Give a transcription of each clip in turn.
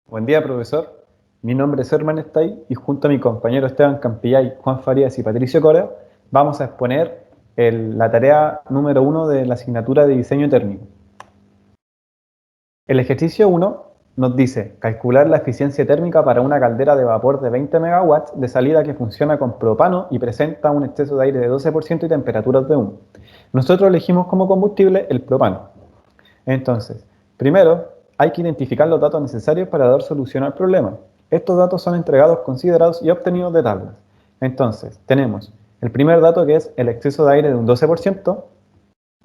Buen día, profesor. Mi nombre es Herman Stay y junto a mi compañero Esteban Campillay, Juan Farías y Patricio Cora vamos a exponer la tarea número 1 de la asignatura de diseño térmico. El ejercicio 1 nos dice calcular la eficiencia térmica para una caldera de vapor de 20 megawatts de salida que funciona con propano y presenta un exceso de aire de 12% y temperaturas de humo. Nosotros elegimos como combustible el propano. Entonces, primero hay que identificar los datos necesarios para dar solución al problema. Estos datos son entregados, considerados y obtenidos de tablas. Entonces, tenemos el primer dato que es el exceso de aire de un 12%,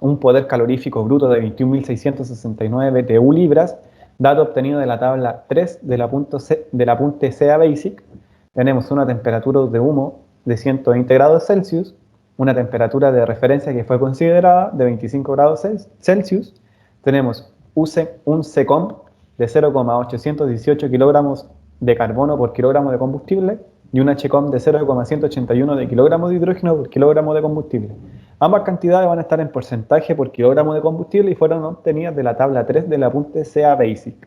un poder calorífico bruto de 21.669 BTU libras, dato obtenido de la tabla 3 del apunte CA Basic. Tenemos una temperatura de humo de 120 grados Celsius, una temperatura de referencia que fue considerada de 25 grados Celsius. Tenemos un SECOM de 0,818 kilogramos de carbono por kilogramo de combustible y un HCOM de 0,181 de kilogramos de hidrógeno por kilogramo de combustible. Ambas cantidades van a estar en porcentaje por kilogramo de combustible y fueron obtenidas de la tabla 3 del apunte CA Basic.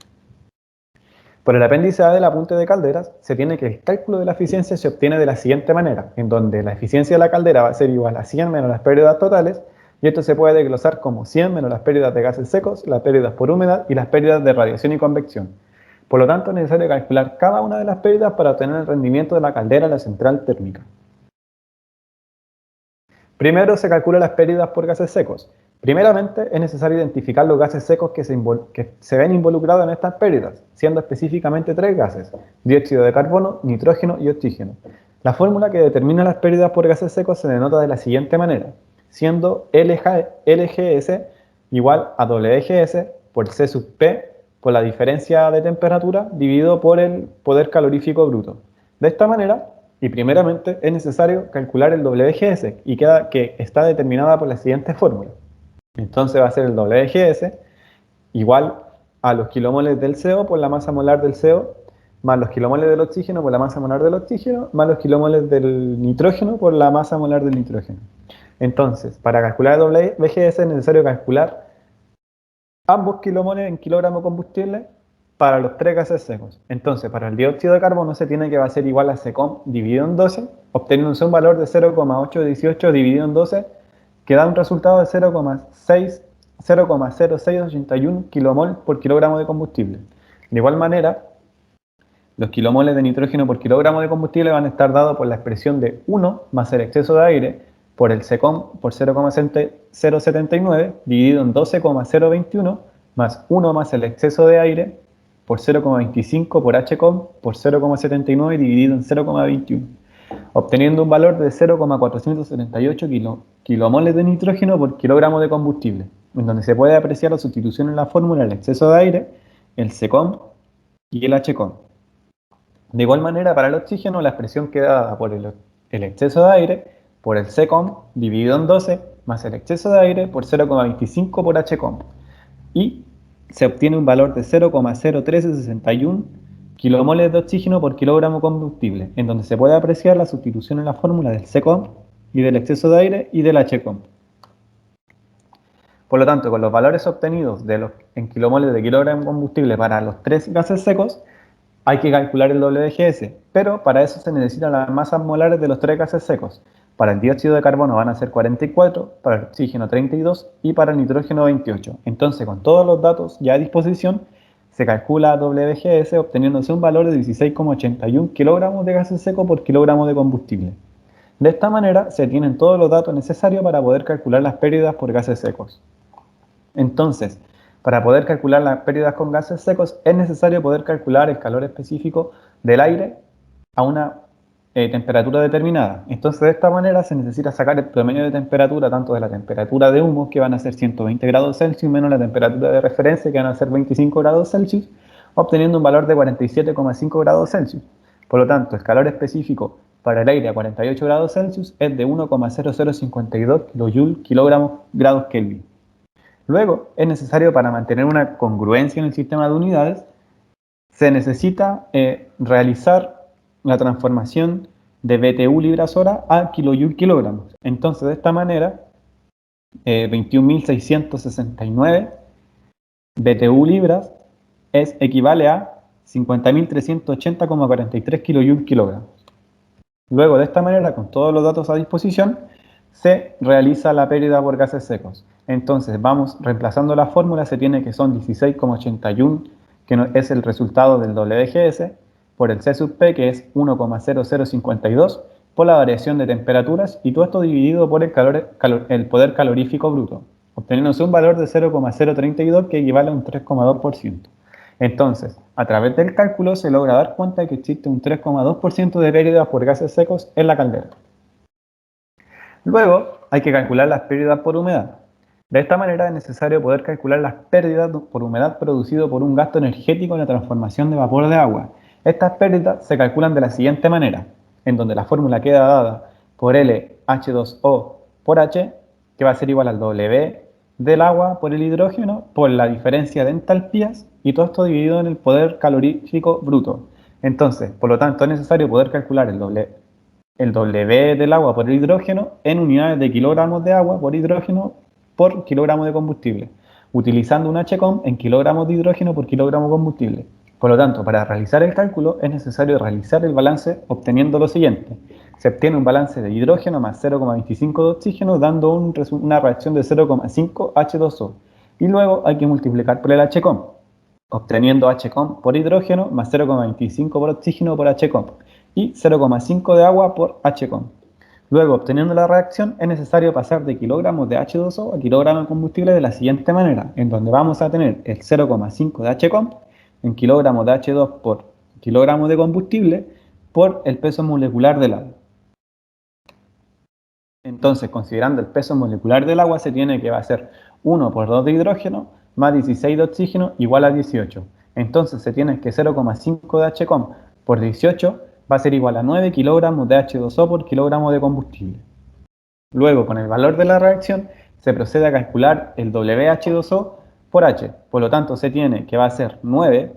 Por el apéndice A del apunte de calderas, se tiene que el cálculo de la eficiencia se obtiene de la siguiente manera, en donde la eficiencia de la caldera va a ser igual a 100 menos las pérdidas totales, y esto se puede desglosar como 100 menos las pérdidas de gases secos, las pérdidas por humedad y las pérdidas de radiación y convección. Por lo tanto, es necesario calcular cada una de las pérdidas para obtener el rendimiento de la caldera en la central térmica. Primero se calculan las pérdidas por gases secos. Primeramente, es necesario identificar los gases secos que se ven involucrados en estas pérdidas, siendo específicamente 3 gases: dióxido de carbono, nitrógeno y oxígeno. La fórmula que determina las pérdidas por gases secos se denota de la siguiente manera, siendo LGS igual a WGS por C sub P por la diferencia de temperatura dividido por el poder calorífico bruto. De esta manera, y primeramente es necesario calcular el WGS y queda que está determinada por la siguiente fórmula. Entonces va a ser el WGS igual a los kilomoles del CO por la masa molar del CO, más los kilomoles del oxígeno por la masa molar del oxígeno, más los kilomoles del nitrógeno por la masa molar del nitrógeno. Entonces, para calcular el WGS es necesario calcular ambos kilomoles en kilogramo de combustible para los 3 gases secos. Entonces, para el dióxido de carbono se tiene que va a ser igual a SECOM dividido en 12, obteniéndose un valor de 0,818 dividido en 12, que da un resultado de 0,0681 kilomol por kilogramo de combustible. De igual manera, los kilomoles de nitrógeno por kilogramo de combustible van a estar dados por la expresión de 1 más el exceso de aire por el SECOM por 0,079 dividido en 12,021 más 1 más el exceso de aire por 0,25 por HCOM por 0,79 dividido en 0,21, obteniendo un valor de 0,478 kilomoles de nitrógeno por kilogramo de combustible, en donde se puede apreciar la sustitución en la fórmula del exceso de aire, el SECOM y el HCOM. De igual manera, para el oxígeno, la expresión queda dada por el exceso de aire por el SECOM dividido en 12 más el exceso de aire por 0,25 por HCOM, y se obtiene un valor de 0,01361 kilomoles de oxígeno por kilogramo de combustible, en donde se puede apreciar la sustitución en la fórmula del SECOM y del exceso de aire y del HCOM. Por lo tanto, con los valores obtenidos en kilomoles de kilogramo de combustible para los 3 gases secos, hay que calcular el WGS, pero para eso se necesitan las masas molares de los 3 gases secos. Para el dióxido de carbono van a ser 44, para el oxígeno 32 y para el nitrógeno 28. Entonces, con todos los datos ya a disposición, se calcula WGS obteniéndose un valor de 16,81 kilogramos de gases secos por kilogramo de combustible. De esta manera, se tienen todos los datos necesarios para poder calcular las pérdidas por gases secos. Entonces, para poder calcular las pérdidas con gases secos, es necesario poder calcular el calor específico del aire a una temperatura determinada. Entonces, de esta manera se necesita sacar el promedio de temperatura tanto de la temperatura de humo, que van a ser 120 grados Celsius, menos la temperatura de referencia, que van a ser 25 grados Celsius, obteniendo un valor de 47,5 grados Celsius. Por lo tanto, el calor específico para el aire a 48 grados Celsius es de 1,0052 kilogramos grados Kelvin. Luego, es necesario, para mantener una congruencia en el sistema de unidades, se necesita realizar la transformación de BTU libras hora a kilojoule kilogramos. Entonces, de esta manera, 21.669 BTU libras equivale a 50.380,43 kJ/kg. Luego, de esta manera, con todos los datos a disposición, se realiza la pérdida por gases secos. Entonces, vamos reemplazando la fórmula, se tiene que son 16,81, que es el resultado del WGS, por el C sub P, que es 1,0052, por la variación de temperaturas, y todo esto dividido por el poder calorífico bruto, obteniéndose un valor de 0,032, que equivale a un 3,2%. Entonces, a través del cálculo se logra dar cuenta de que existe un 3,2% de pérdidas por gases secos en la caldera. Luego, hay que calcular las pérdidas por humedad. De esta manera es necesario poder calcular las pérdidas por humedad producido por un gasto energético en la transformación de vapor de agua. Estas pérdidas se calculan de la siguiente manera, en donde la fórmula queda dada por LH2O por H, que va a ser igual al W del agua por el hidrógeno, por la diferencia de entalpías, y todo esto dividido en el poder calorífico bruto. Entonces, por lo tanto, es necesario poder calcular el W del agua por el hidrógeno en unidades de kilogramos de agua por hidrógeno por kilogramo de combustible, utilizando un HCOM en kilogramos de hidrógeno por kilogramo de combustible. Por lo tanto, para realizar el cálculo es necesario realizar el balance obteniendo lo siguiente. Se obtiene un balance de hidrógeno más 0,25 de oxígeno, dando una reacción de 0,5 H2O. Y luego hay que multiplicar por el HCOM, obteniendo HCOM por hidrógeno más 0,25 por oxígeno por HCOM y 0,5 de agua por HCOM. Luego, obteniendo la reacción, es necesario pasar de kilogramos de H2O a kilogramos de combustible de la siguiente manera, en donde vamos a tener el 0,5 de HCOM en kilogramos de H2 por kilogramos de combustible por el peso molecular del agua. Entonces, considerando el peso molecular del agua, se tiene que va a ser 1 por 2 de hidrógeno más 16 de oxígeno igual a 18. Entonces, se tiene que 0,5 de HCOM por 18 va a ser igual a 9 kilogramos de H2O por kilogramo de combustible. Luego, con el valor de la reacción, se procede a calcular el WH2O por H. Por lo tanto, se tiene que va a ser 9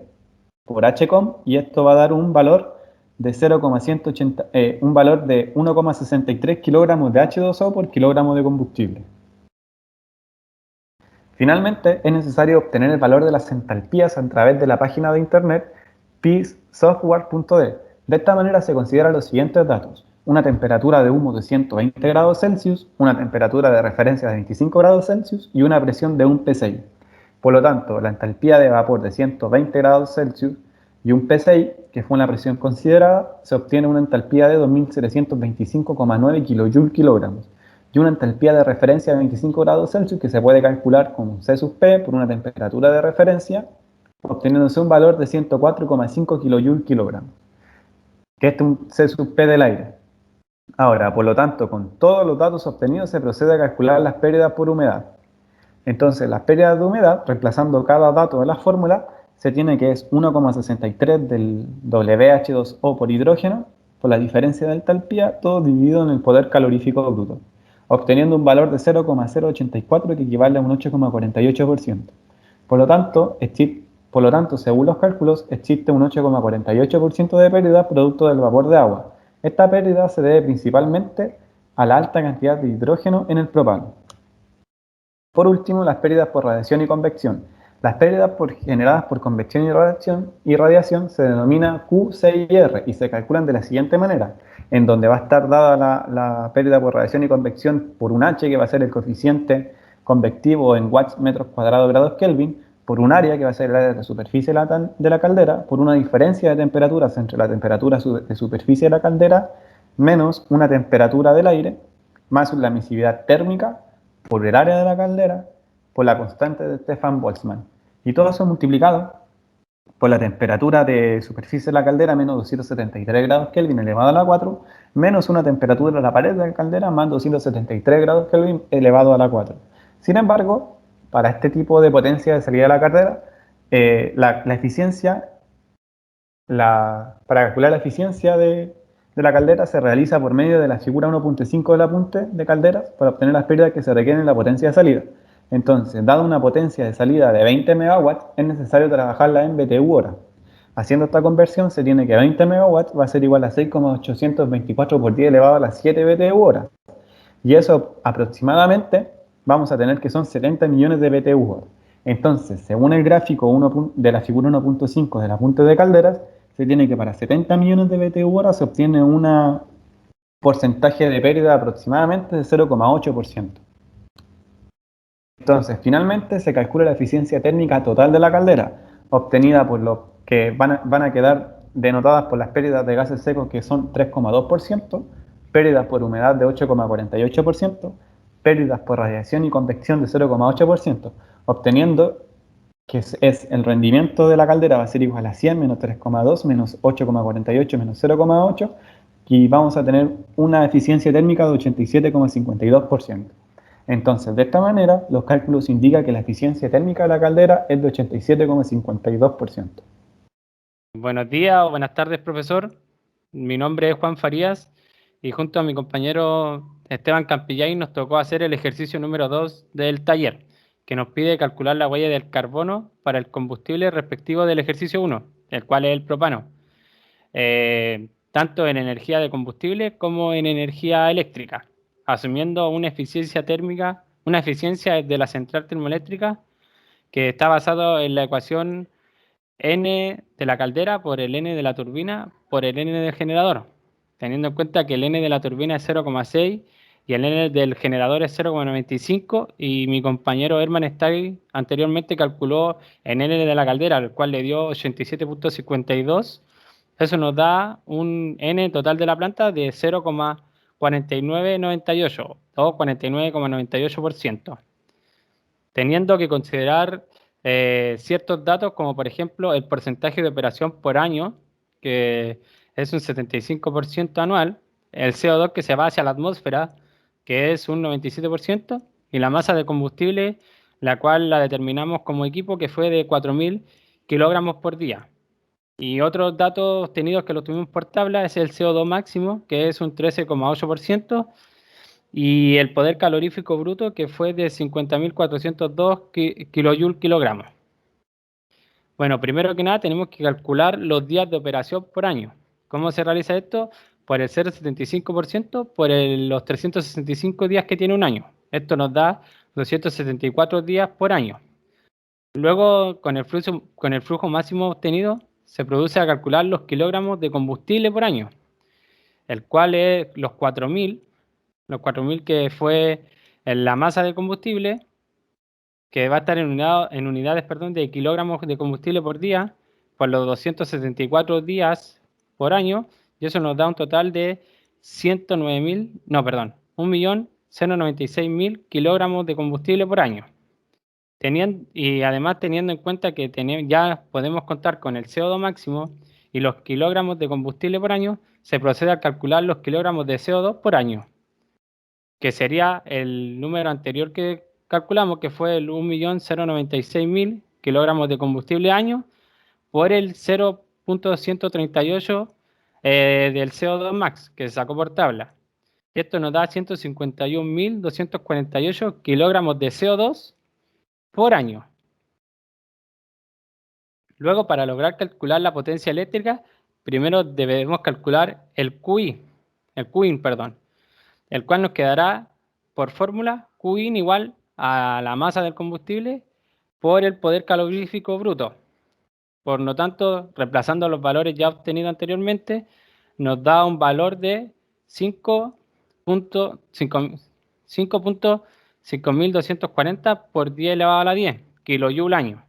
por HCOM, y esto va a dar un valor de 1,63 kilogramos de H2O por kilogramo de combustible. Finalmente, es necesario obtener el valor de las entalpías a través de la página de internet peacesoftware.de. De esta manera se consideran los siguientes datos: una temperatura de humo de 120 grados Celsius, una temperatura de referencia de 25 grados Celsius y una presión de un PSI. Por lo tanto, la entalpía de vapor de 120 grados Celsius y un PSI, que fue una presión considerada, se obtiene una entalpía de 2.725,9 kJ/kg, y una entalpía de referencia de 25 grados Celsius que se puede calcular con C sub P por una temperatura de referencia, obteniéndose un valor de 104,5 kJ/kg, que es un C sub P del aire. Ahora, por lo tanto, con todos los datos obtenidos se procede a calcular las pérdidas por humedad. Entonces, las pérdidas de humedad, reemplazando cada dato de la fórmula, se tiene que es 1,63 del WH2O por hidrógeno por la diferencia de entalpía, todo dividido en el poder calorífico bruto, obteniendo un valor de 0,084 que equivale a un 8,48%. Por lo tanto, según los cálculos, existe un 8,48% de pérdida producto del vapor de agua. Esta pérdida se debe principalmente a la alta cantidad de hidrógeno en el propano. Por último, las pérdidas por radiación y convección. Las pérdidas generadas por convección y radiación se denomina Q, C y R y se calculan de la siguiente manera, en donde va a estar dada la pérdida por radiación y convección por un H, que va a ser el coeficiente convectivo en watts metros cuadrados grados Kelvin, por un área, que va a ser el área de superficie de la caldera, por una diferencia de temperaturas entre la temperatura de superficie de la caldera menos una temperatura del aire, más la emisividad térmica por el área de la caldera, por la constante de Stefan Boltzmann. Y todo eso multiplicado por la temperatura de superficie de la caldera menos 273 grados Kelvin elevado a la 4, menos una temperatura de la pared de la caldera más 273 grados Kelvin elevado a la 4. Sin embargo, para este tipo de potencia de salida de la caldera, para calcular la eficiencia de la caldera se realiza por medio de la figura 1.5 del apunte de calderas para obtener las pérdidas que se requieren en la potencia de salida. Entonces, dada una potencia de salida de 20 megawatts, es necesario trabajarla en BTU hora. Haciendo esta conversión se tiene que 20 megawatts va a ser igual a 6,824 por 10 elevado a las 7 BTU hora. Y eso aproximadamente vamos a tener que son 70 millones de BTU hora. Entonces, según el gráfico de la figura 1.5 de la punta de calderas, se tiene que para 70 millones de BTU hora se obtiene un porcentaje de pérdida aproximadamente de 0,8%. Entonces, finalmente se calcula la eficiencia térmica total de la caldera, obtenida por los que van a quedar denotadas por las pérdidas de gases secos, que son 3,2%, pérdidas por humedad de 8,48%, pérdidas por radiación y convección de 0,8%, obteniendo que es el rendimiento de la caldera va a ser igual a 100 menos 3,2 menos 8,48 menos 0,8, y vamos a tener una eficiencia térmica de 87,52%. Entonces, de esta manera, los cálculos indican que la eficiencia térmica de la caldera es de 87,52%. Buenos días o buenas tardes, profesor. Mi nombre es Juan Farías y junto a mi compañero Esteban Campillay nos tocó hacer el ejercicio número 2 del taller, que nos pide calcular la huella del carbono para el combustible respectivo del ejercicio 1, el cual es el propano, tanto en energía de combustible como en energía eléctrica, asumiendo una eficiencia térmica, una eficiencia de la central termoeléctrica que está basado en la ecuación N de la caldera por el N de la turbina por el N del generador, teniendo en cuenta que el N de la turbina es 0,6 y el N del generador es 0,95, y mi compañero Herman Stagg anteriormente calculó el N de la caldera, al cual le dio 87,52. Eso nos da un N total de la planta de 0,4998 o 49,98%, teniendo que considerar ciertos datos como por ejemplo el porcentaje de operación por año, que es un 75% anual, el CO2 que se va hacia la atmósfera, que es un 97%, y la masa de combustible, la cual la determinamos como equipo, que fue de 4.000 kilogramos por día. Y otros datos obtenidos que los tuvimos por tabla es el CO2 máximo, que es un 13,8%, y el poder calorífico bruto, que fue de 50.402 kilojoule kilogramos. Bueno, primero que nada tenemos que calcular los días de operación por año. ¿Cómo se realiza esto? Por el 0,75% por los 365 días que tiene un año. Esto nos da 274 días por año. Luego, con el flujo máximo obtenido, se produce a calcular los kilogramos de combustible por año, el cual es los 4.000 que fue en la masa de combustible, que va a estar en unidades, perdón, de kilogramos de combustible por día, por los 274 días por año, y eso nos da un total de 1.096.000 kilogramos de combustible por año. Y además teniendo en cuenta que ya podemos contar con el CO2 máximo y los kilogramos de combustible por año, se procede a calcular los kilogramos de CO2 por año, que sería el número anterior que calculamos, que fue el 1.096.000 kilogramos de combustible año, por el 0,138 del CO2 max, que se sacó por tabla. Y esto nos da 151.248 kilogramos de CO2 por año. Luego, para lograr calcular la potencia eléctrica, primero debemos calcular el Qin, perdón, el cual nos quedará por fórmula Qin igual a la masa del combustible por el poder calorífico bruto. Por lo tanto, reemplazando los valores ya obtenidos anteriormente, nos da un valor de 5.5240 por 10 elevado a la 10 kilojoule año.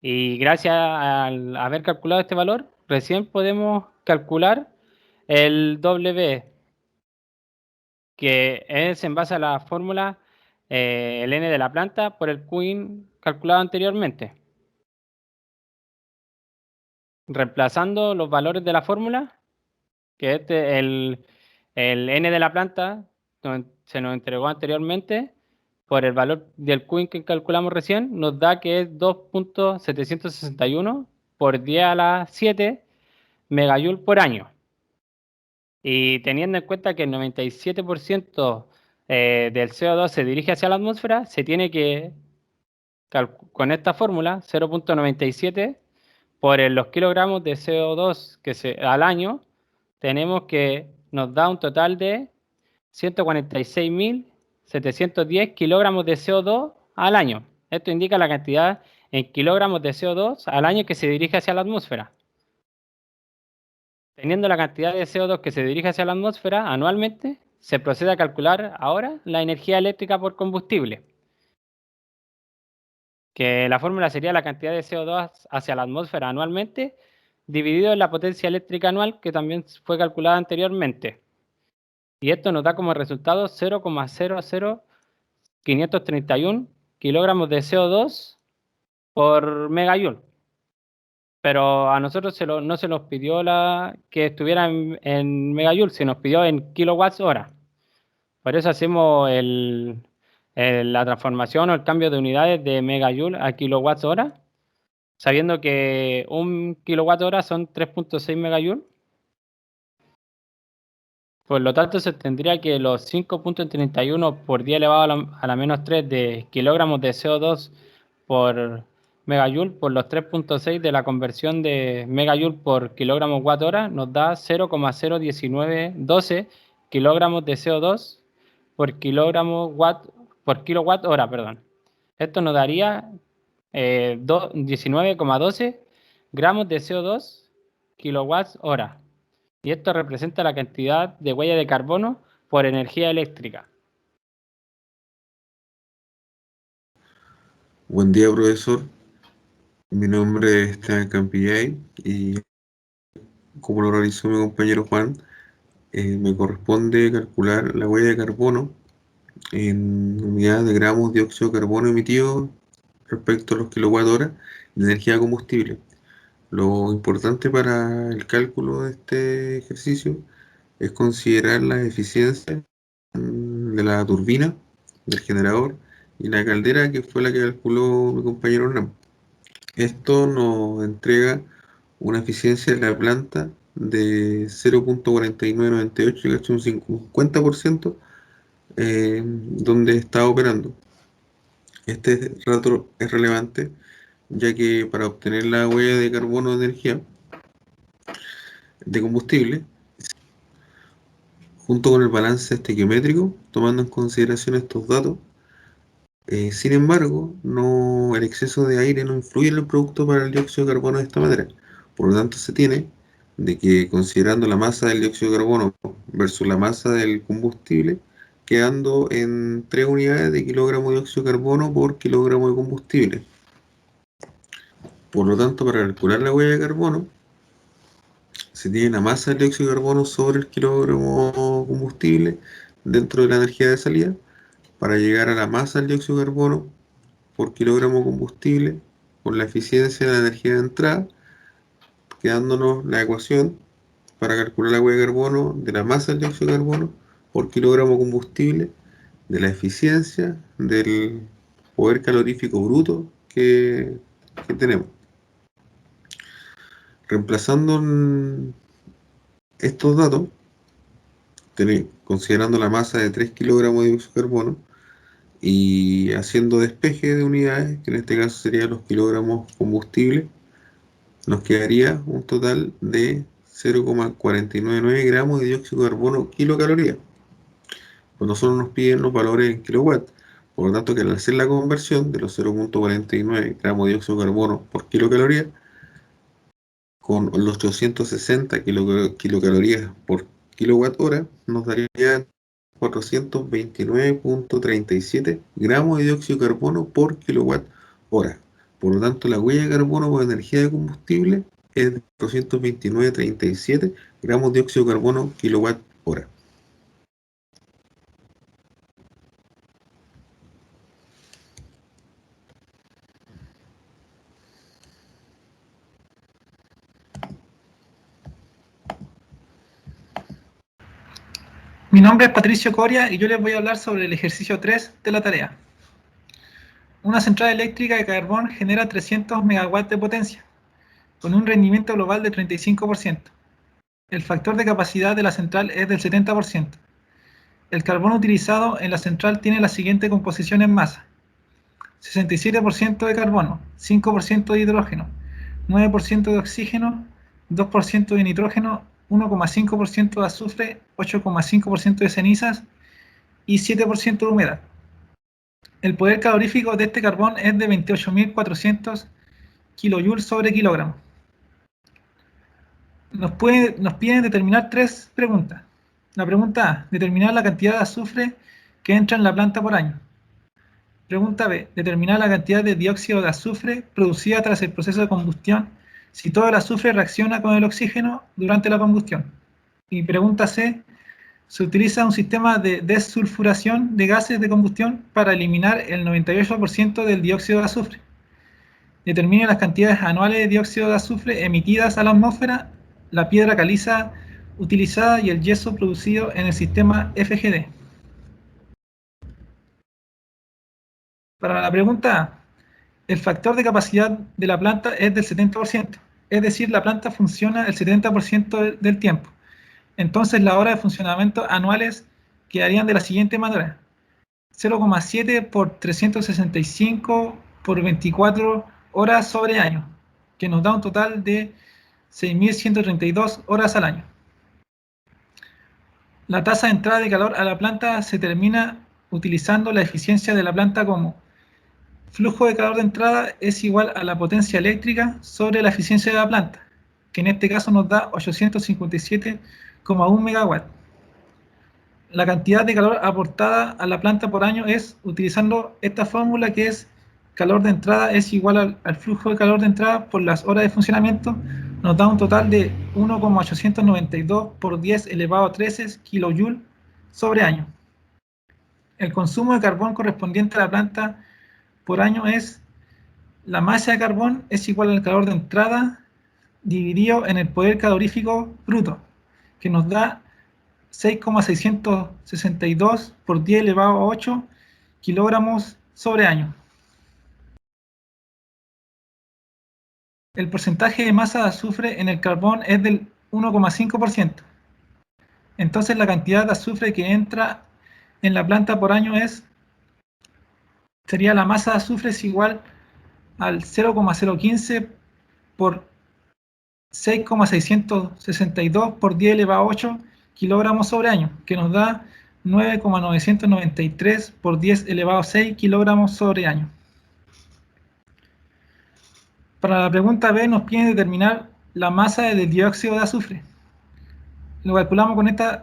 Y gracias al haber calculado este valor, recién podemos calcular el W, que es en base a la fórmula el N de la planta por el Qin calculado anteriormente. Reemplazando los valores de la fórmula, que el N de la planta se nos entregó anteriormente, por el valor del Qin que calculamos recién, nos da que es 2.761 por 10 a la 7 megajoule por año. Y teniendo en cuenta que el 97% del CO2 se dirige hacia la atmósfera, se tiene que, con esta fórmula, 0,97 por los kilogramos de CO2 al año, tenemos que nos da un total de 146.710 kilogramos de CO2 al año. Esto indica la cantidad en kilogramos de CO2 al año que se dirige hacia la atmósfera. Teniendo la cantidad de CO2 que se dirige hacia la atmósfera anualmente, se procede a calcular ahora la energía eléctrica por combustible, que la fórmula sería la cantidad de CO2 hacia la atmósfera anualmente dividido en la potencia eléctrica anual, que también fue calculada anteriormente. Y esto nos da como resultado 0,00531 kilogramos de CO2 por megajoule. Pero a nosotros no se nos pidió que estuviera en megajoule, se nos pidió en kilowatts hora. Por eso hacemos la transformación o el cambio de unidades de megajoule a kilowatts hora, sabiendo que un kilowatt hora son 3.6 megajoule. Por lo tanto, se tendría que los 5.31 por 10 elevado a la menos 3 de kilogramos de CO2 por megajoule por los 3.6 de la conversión de megajoule por kilogramo watt hora nos da 0,01912 kilogramos de CO2 por kilowatt hora, perdón. Esto nos daría 19,12 gramos de CO2 kilowatts hora. Y esto representa la cantidad de huella de carbono por energía eléctrica. Buen día, profesor. Mi nombre es Esteban Campillay y como lo realizó mi compañero Juan, me corresponde calcular la huella de carbono en unidades de gramos de dióxido de carbono emitido respecto a los kilowatt hora de energía combustible. Lo importante para el cálculo de este ejercicio es considerar la eficiencia de la turbina, del generador y la caldera, que fue la que calculó mi compañero Hernán. Esto nos entrega una eficiencia de la planta de 0,4998, que es un 50%, donde está operando. Este dato es relevante, ya que para obtener la huella de carbono de energía de combustible, junto con el balance estequiométrico, tomando en consideración estos datos, sin embargo, el exceso de aire no influye en el producto para el dióxido de carbono de esta manera. Por lo tanto, se tiene de que, considerando la masa del dióxido de carbono versus la masa del combustible, quedando en 3 unidades de kilogramo de dióxido de carbono por kilogramo de combustible. Por lo tanto, para calcular la huella de carbono, se tiene la masa del dióxido de carbono sobre el kilogramo de combustible dentro de la energía de salida, para llegar a la masa del dióxido de carbono por kilogramo de combustible por la eficiencia de la energía de entrada, quedándonos la ecuación para calcular la huella de carbono de la masa del dióxido de carbono por kilogramo de combustible, de la eficiencia del poder calorífico bruto que tenemos. Reemplazando estos datos, considerando la masa de 3 kilogramos de dióxido de carbono y haciendo despeje de unidades, que en este caso serían los kilogramos combustible, nos quedaría un total de 0,499 gramos de dióxido de carbono kilocaloría. Pues nosotros nos piden los valores en kilowatt. Por lo tanto, que al hacer la conversión de los 0,49 gramos de dióxido de carbono por kilocaloría, con los 860 kilocalorías por kilowatt hora, nos daría 429,37 gramos de dióxido de carbono por kilowatt hora. Por lo tanto, la huella de carbono por energía de combustible es de 429,37 gramos de dióxido de carbono kilowatt hora. Mi nombre es Patricio Coria y yo les voy a hablar sobre el ejercicio 3 de la tarea. Una central eléctrica de carbón genera 300 megawatts de potencia, con un rendimiento global de 35%. El factor de capacidad de la central es del 70%. El carbón utilizado en la central tiene la siguiente composición en masa: 67% de carbono, 5% de hidrógeno, 9% de oxígeno, 2% de nitrógeno, 1,5% de azufre, 8,5% de cenizas y 7% de humedad. El poder calorífico de este carbón es de 28.400 kilojoules sobre kilogramo. Nos piden determinar 3 preguntas. La pregunta A, determinar la cantidad de azufre que entra en la planta por año. Pregunta B, determinar la cantidad de dióxido de azufre producida tras el proceso de combustión si todo el azufre reacciona con el oxígeno durante la combustión. Y pregunta C, se utiliza un sistema de desulfuración de gases de combustión para eliminar el 98% del dióxido de azufre. Determine las cantidades anuales de dióxido de azufre emitidas a la atmósfera, la piedra caliza utilizada y el yeso producido en el sistema FGD. Para la pregunta A, el factor de capacidad de la planta es del 70%, es decir, la planta funciona el 70% del tiempo. Entonces, las horas de funcionamiento anuales quedarían de la siguiente manera: 0,7 por 365 por 24 horas sobre año, que nos da un total de 6.132 horas al año. La tasa de entrada de calor a la planta se determina utilizando la eficiencia de la planta como flujo de calor de entrada es igual a la potencia eléctrica sobre la eficiencia de la planta, que en este caso nos da 857,1 megawatts. La cantidad de calor aportada a la planta por año es utilizando esta fórmula, que es calor de entrada es igual al flujo de calor de entrada por las horas de funcionamiento, nos da un total de 1,892 por 10 elevado a 13 kilojoules sobre año. El consumo de carbón correspondiente a la planta por año es la masa de carbón es igual al calor de entrada dividido en el poder calorífico bruto, que nos da 6,662 por 10 elevado a 8 kilogramos sobre año. El porcentaje de masa de azufre en el carbón es del 1,5%. Entonces la cantidad de azufre que entra en la planta por año sería la masa de azufre es igual al 0,015 por 6,662 por 10 elevado a 8 kilogramos sobre año, que nos da 9,993 por 10 elevado a 6 kilogramos sobre año. Para la pregunta B nos piden determinar la masa del dióxido de azufre. Lo calculamos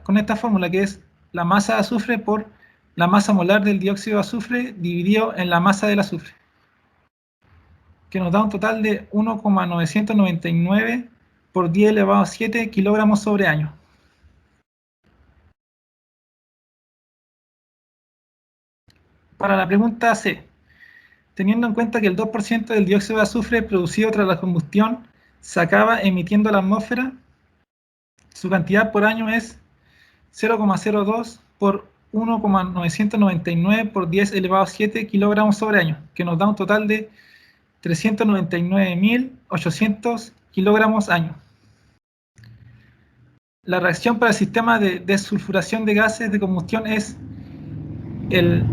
con esta fórmula, que es la masa de azufre por la masa molar del dióxido de azufre dividido en la masa del azufre, que nos da un total de 1,999 por 10 elevado a 7 kilogramos sobre año. Para la pregunta C, teniendo en cuenta que el 2% del dióxido de azufre producido tras la combustión se acaba emitiendo a la atmósfera, su cantidad por año es 0,02 por 1,999 por 10 elevado a 7 kilogramos sobre año, que nos da un total de 399.800 kilogramos año. La reacción para el sistema de desulfuración de gases de combustión es el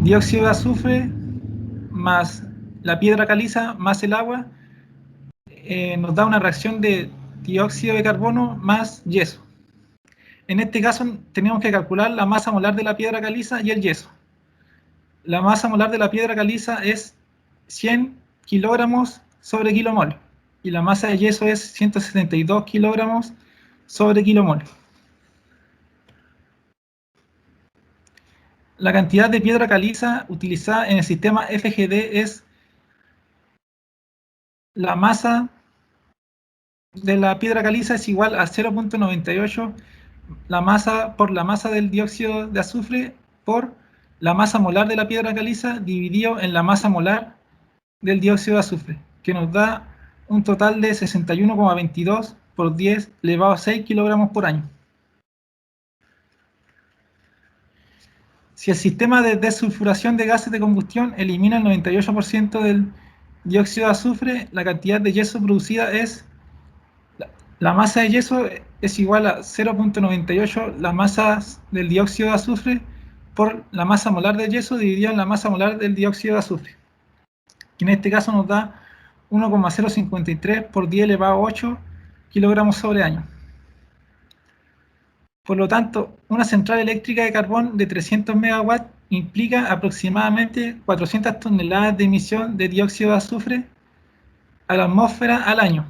dióxido de azufre más la piedra caliza más el agua, nos da una reacción de dióxido de carbono más yeso. En este caso tenemos que calcular la masa molar de la piedra caliza y el yeso. La masa molar de la piedra caliza es 100 kilogramos sobre kilomol y la masa de yeso es 172 kilogramos sobre kilomol. La cantidad de piedra caliza utilizada en el sistema FGD es la masa de la piedra caliza es igual a 0,98 la masa por la masa del dióxido de azufre por la masa molar de la piedra caliza dividido en la masa molar del dióxido de azufre, que nos da un total de 61,22 por 10 elevado a 6 kilogramos por año. Si el sistema de desulfuración de gases de combustión elimina el 98% del dióxido de azufre, la cantidad de yeso producida es la masa de yeso es igual a 0,98 la masa del dióxido de azufre por la masa molar del yeso dividida en la masa molar del dióxido de azufre, que en este caso nos da 1,053 por 10 elevado a 8 kilogramos sobre año. Por lo tanto, una central eléctrica de carbón de 300 megawatts implica aproximadamente 400 toneladas de emisión de dióxido de azufre a la atmósfera al año.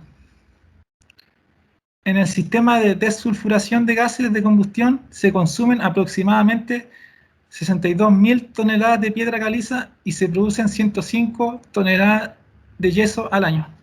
En el sistema de desulfuración de gases de combustión se consumen aproximadamente 62.000 toneladas de piedra caliza y se producen 105 toneladas de yeso al año.